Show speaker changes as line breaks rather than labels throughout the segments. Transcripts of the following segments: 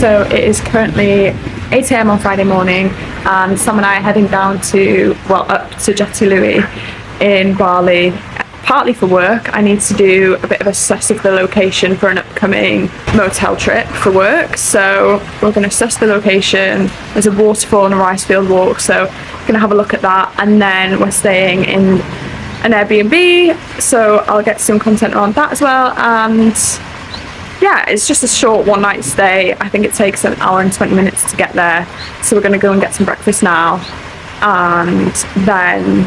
So it is currently 8 AM on Friday morning, and Sam and I are heading down to, well, up to Jatiluwih in Bali, partly for work. I need to do a bit of assess of the location for an upcoming motel trip for work. So we're going to assess the location. There's a waterfall and a rice field walk, so we're going to have a look at that. And then we're staying in an Airbnb, so I'll get some content around that as well. And yeah, it's just a short one night stay. I think it takes an hour and 20 minutes to get there. So we're going to go and get some breakfast now, and then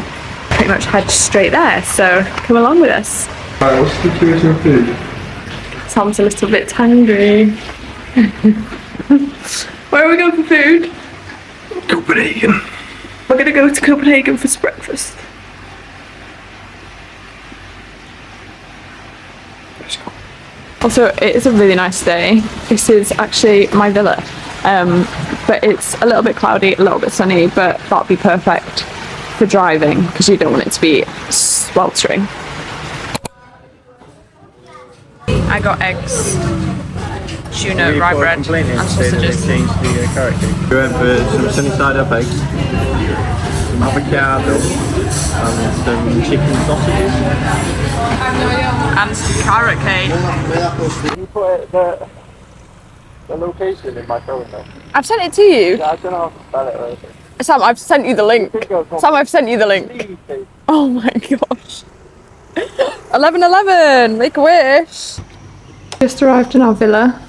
pretty much head straight there. So come along with us.
Right, what's the situation with food?
Sam's a little bit hungry. Where are we going for food?
Copenhagen.
We're going to go to Copenhagen for breakfast.
Let's go.
Also, it is a really nice day. This is actually my villa, but it's a little bit cloudy, a little bit sunny, but that'll be perfect for driving because you don't want it to be sweltering. I got eggs, tuna, rye bread, and sausages.
Change the character. We went for some sunny side up eggs, some avocado, and some chicken sausages.
And some carrot cake.
Can you put the location in my phone though?
I've sent it to you.
Yeah, I don't know how to spell it or anything.
Sam, I've sent you the link. Sam, I've sent you the link. Oh my gosh. 11:11, make a wish. Just arrived in our villa.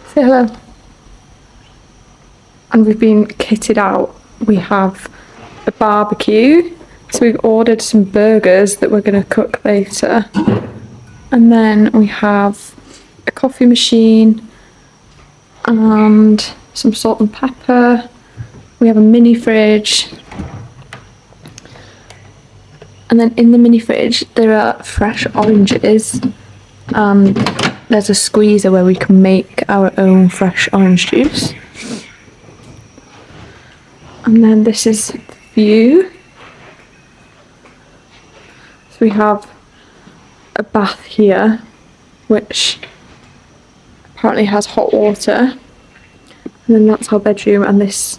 Say hello. And we've been kitted out. We have a barbecue. So we've ordered some burgers that we're going to cook later. And then we have a coffee machine and some salt and pepper. We have a mini fridge. And then in the mini fridge there are fresh oranges. And there's a squeezer where we can make our own fresh orange juice. And then this is the view. So we have a bath here, which apparently has hot water. And then that's our bedroom, and this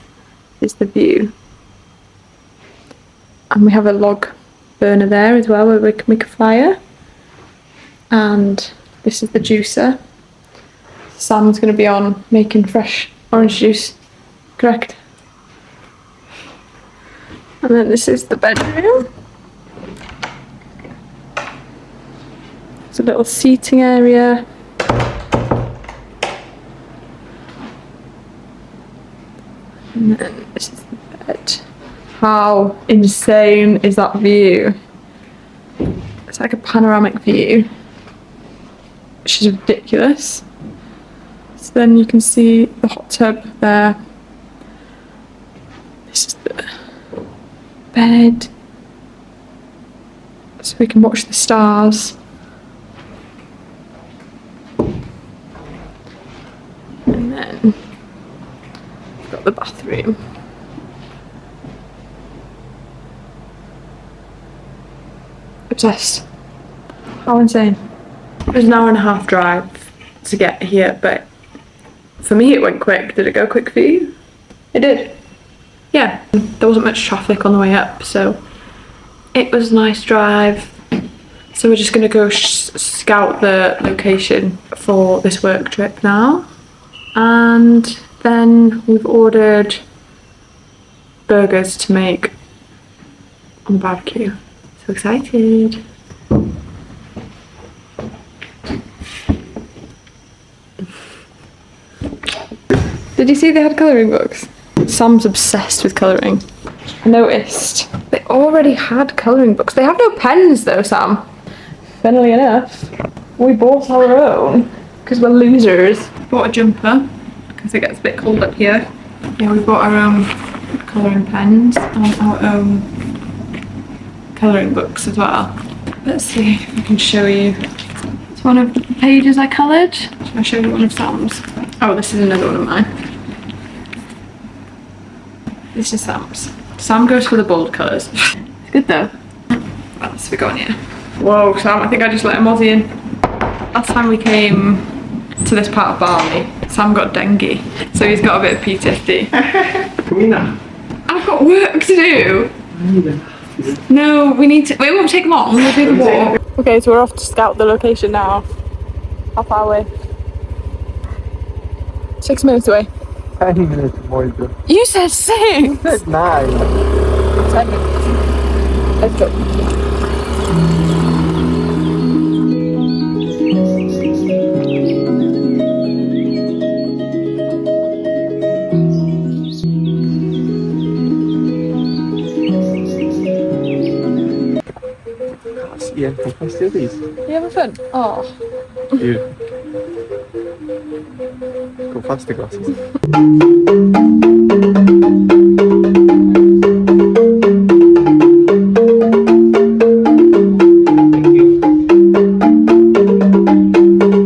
is the view. And we have a log burner there as well where we can make a fire. And this is the juicer. Sam's going to be on making fresh orange juice, correct? And then this is the bedroom. It's a little seating area. And then this is the bed. How insane is that view? It's like a panoramic view, which is ridiculous. So then you can see the hot tub there. This is the bed. So we can watch the stars. And then we've got the bathroom. Obsessed. How insane. It was an hour and a half drive to get here, but for me it went quick. Did it go quick for you? It did. Yeah, there wasn't much traffic on the way up, so it was a nice drive. So we're just going to go scout the location for this work trip now. And then we've ordered burgers to make on the barbecue. So excited. Did you see they had colouring books? Sam's obsessed with colouring. I noticed they already had colouring books. They have no pens though, Sam. Funnily enough, we bought our own because we're losers. Bought a jumper because it gets a bit cold up here. Yeah, we bought our own colouring pens and our own colouring books as well. Let's see if I can show you. It's one of the pages I coloured. Shall I show you one of Sam's? Oh, this is another one of mine. This is Sam's. Sam goes for the bold colours. It's good though. What else have we got in here? Whoa, Sam, I think I just let a mozzie in. Last time we came to this part of Bali. Sam got dengue, so he's got a bit of PTSD.
Can we now?
I've got work to do. No, we need to. It won't take long. We'll do the walk. Okay, so we're off to scout the location now. How far away? 6 minutes away.
10 minutes more.
You said 6.
It's 9.
10 minutes. Let's go.
Yeah, can I steal these?
You having fun? Oh.
You. Got faster glasses.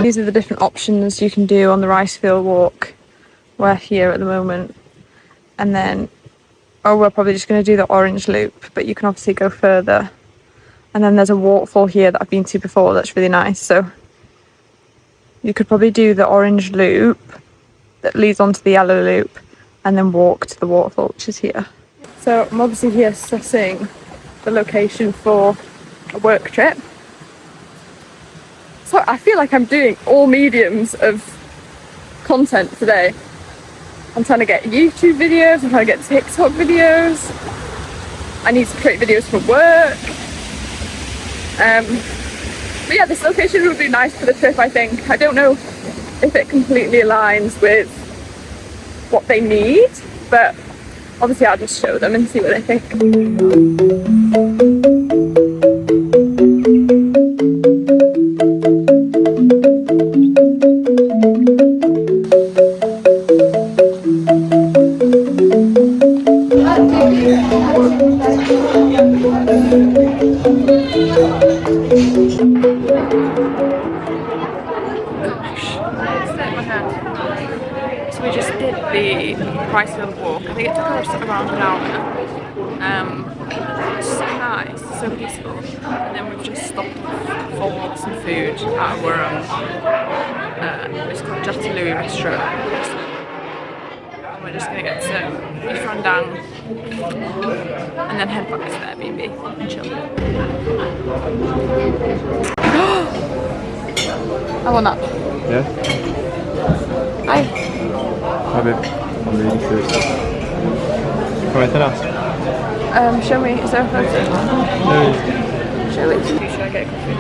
These are the different options you can do on the rice field walk. We're here at the moment. And then, we're probably just going to do the orange loop, but you can obviously go further. And then there's a waterfall here that I've been to before that's really nice. So you could probably do the orange loop that leads onto the yellow loop and then walk to the waterfall, which is here. So I'm obviously here sussing the location for a work trip. So I feel like I'm doing all mediums of content today. I'm trying to get YouTube videos, I'm trying to get TikTok videos. I need to create videos for work. But yeah, this location would be nice for the trip, I think. I don't know if it completely aligns with what they need, but obviously I'll just show them and see what they think. So we just did the Ricefield walk. I think it took us around an hour. It's so nice, so peaceful. And then we've just stopped for some food at it's called Jatiluwih restaurant. And we're just gonna get some beef rendang and then head back to the Airbnb and chill. I want that.
Yeah?
Hi.
Hi babe. I'm really thirsty. Come anything else?
Show me, is there a photo?
No.
Show it to me. Should I get a coffee?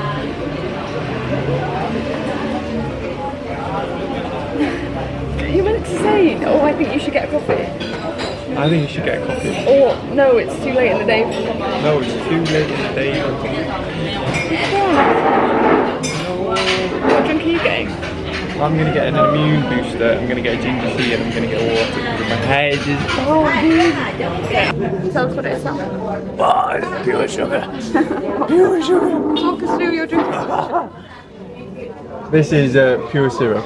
You meant to say, oh, I think you should get a coffee.
I think you should get a coffee.
Or, no, it's too late in the day.
No, it's too late in the day.
What drink are you getting?
I'm going to get an immune booster, I'm going to get a ginger tea, and I'm going to get water because my head is...
Oh, okay. Tell us what it is now.
Oh, it's pure sugar. Pure sugar.
Talk us through your drink.
This is pure syrup.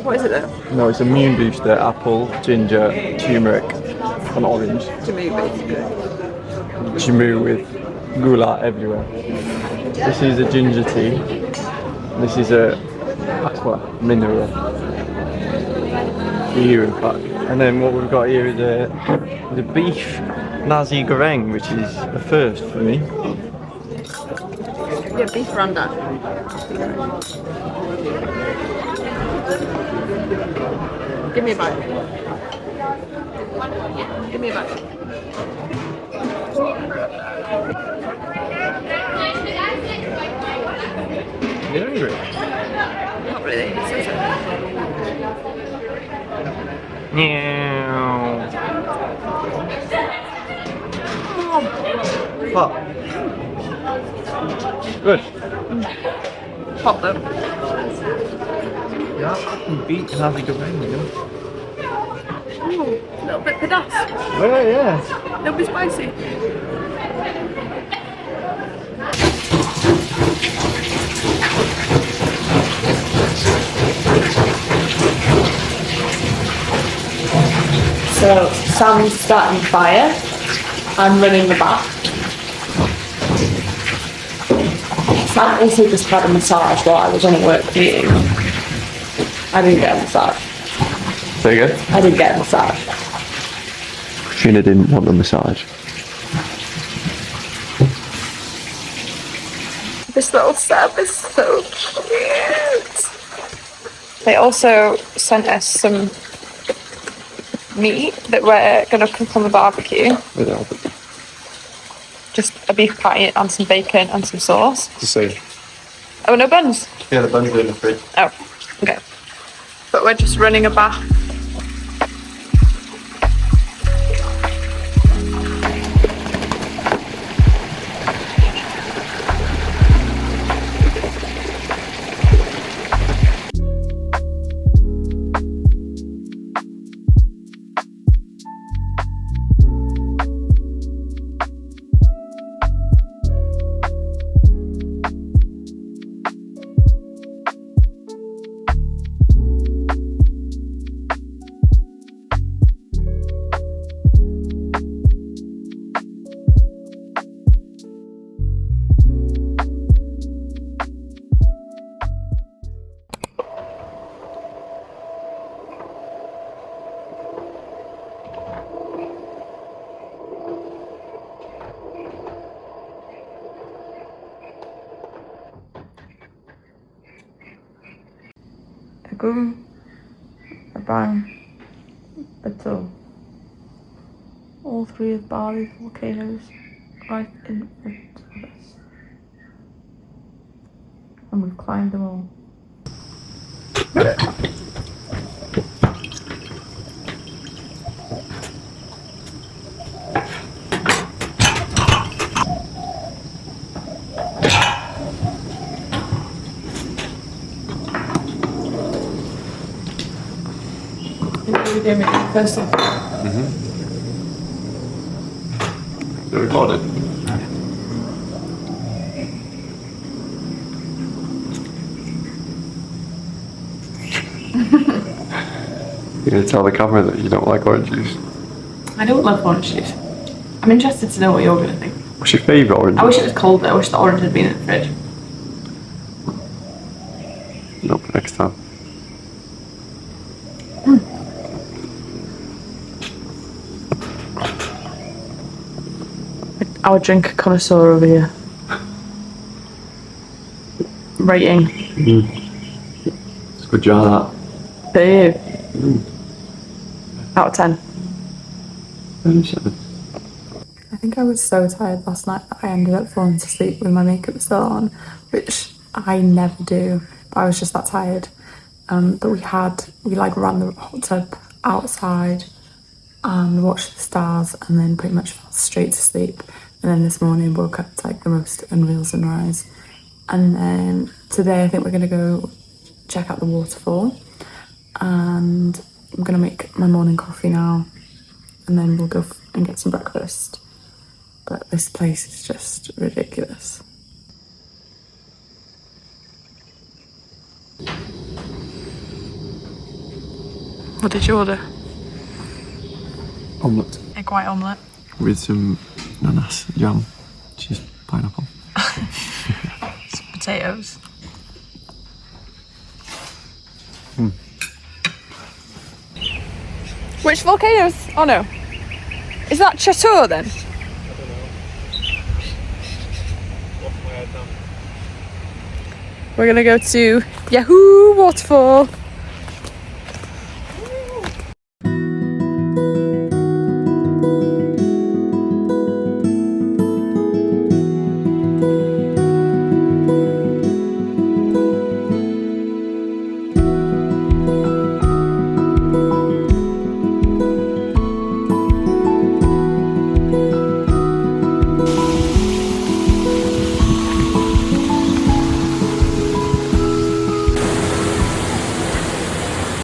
What is it though?
No, it's immune booster, apple, ginger, turmeric, and orange.
Jammu, basically.
Jammu with gula everywhere. This is a ginger tea. This is a aqua mineral. Here in fact. And then what we've got here is the beef nasi goreng, which is a first for me.
Yeah, beef rendang. Give me a bite. Give me a bite.
You're hungry?
Not really. It's so sad.
Meow. Hot. Good.
Hot though.
Yeah, fucking beat nasi goreng, you know?
Ooh, a little bit pedas.
Oh yeah.
A little bit spicy. So Sam's starting the fire. I'm running the bath. Sam also just had a massage while I was on a work meeting. I didn't get a massage.
Say again?
I didn't get a massage.
Katrina didn't want the massage.
This little sub is so cute. They also sent us some meat that we're going to cook on the barbecue. Just a beef patty and some bacon and some sauce.
To see.
Oh, no buns?
Yeah, the buns are in the fridge.
Oh, okay. But we're just running a bath. Canggu, a bang, betul. All three of Bali's volcanoes right in front of us. And we've climbed them all. First off.
They're recorded. You're going to tell the camera that you don't like orange juice?
I don't love orange juice. I'm interested to know what you're going to think.
What's your favourite orange
I
juice?
wish it was colder. I wish the orange had been in the fridge.
Nope, next time.
Our drink connoisseur over here. Rating.
It's a good jar,
Babe. Out of 10.
that. 7.
I think I was so tired last night that I ended up falling to sleep with my makeup still on, which I never do. But I was just that tired. But we like ran the hot tub outside and watched the stars and then pretty much fell straight to sleep. And then this morning woke up to like the most unreal sunrise. And then today I think we're gonna go check out the waterfall. And I'm gonna make my morning coffee now. And then we'll go and get some breakfast. But this place is just ridiculous. What did you order?
Omelette.
Egg white omelette.
With some ananas jam, which is pineapple.
Some potatoes. Which volcanoes? Oh no. Is that Chateau then? We're gonna go to Yahoo Waterfall.